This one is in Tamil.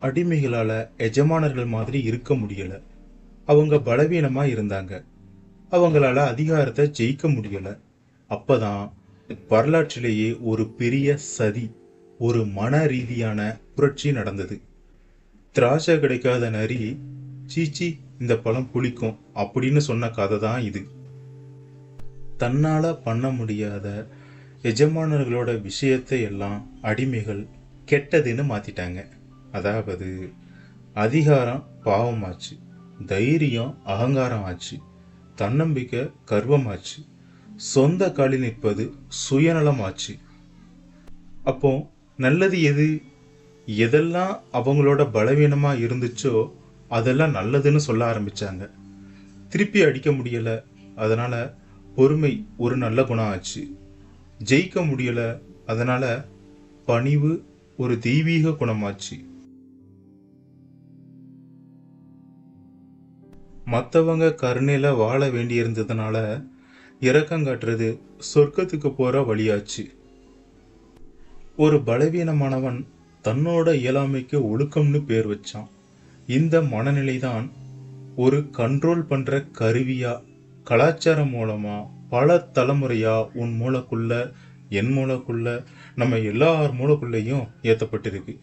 அடிமைகளால எஜமானர்கள் மாதிரி இருக்க முடியல. அவங்க பலவீனமா இருந்தாங்க. அவங்களால அதிகாரத்தை ஜெயிக்க முடியல. அப்பதான் வரலாற்றிலேயே ஒரு பெரிய சதி, ஒரு மன ரீதியான புரட்சி நடந்தது. திராட்சை கிடைக்காத நரி சீச்சி இந்த பழம் புளிக்கும் அப்படின்னு சொன்ன கதை தான் இது. தன்னால பண்ண முடியாத எஜமானர்களோட விஷயத்தை எல்லாம் அடிமைகள் கெட்டதுன்னு மாத்திட்டாங்க. அதாவது அதிகாரம் பாவமாச்சு, தைரியம் அகங்காரம் ஆச்சு, தன்னம்பிக்கை கர்வமாச்சு, சொந்த காலில் நிற்பது சுயநலமாச்சு. அப்போ நல்லது எது? எதெல்லாம் அவங்களோட பலவீனமா இருந்துச்சோ அதெல்லாம் நல்லதுன்னு சொல்ல ஆரம்பிச்சாங்க. திருப்பி அடிக்க முடியல, அதனால பொறுமை ஒரு நல்ல குணம் ஆச்சு. ஜெயிக்க முடியல, அதனால பணிவு ஒரு தெய்வீக குணமாச்சு. மற்றவங்க கருணையில வாழ வேண்டியிருந்ததுனால இரக்கம் காட்டுறது சொர்க்கத்துக்கு போற வழியாச்சு. ஒரு பலவீனமானவன் தன்னோட இயலாமைக்கு ஒழுக்கம்னு பேர் வச்சான். இந்த மனநிலைதான் ஒரு கண்ட்ரோல் பண்ற கருவியா, கலாச்சாரம் மூலமா, பல தலைமுறையா உன் மூளைக்குள்ள, என் மூளைக்குள்ள, நம்ம எல்லார் மூளைக்குள்ளேயும் ஏத்தப்பட்டிருக்கு.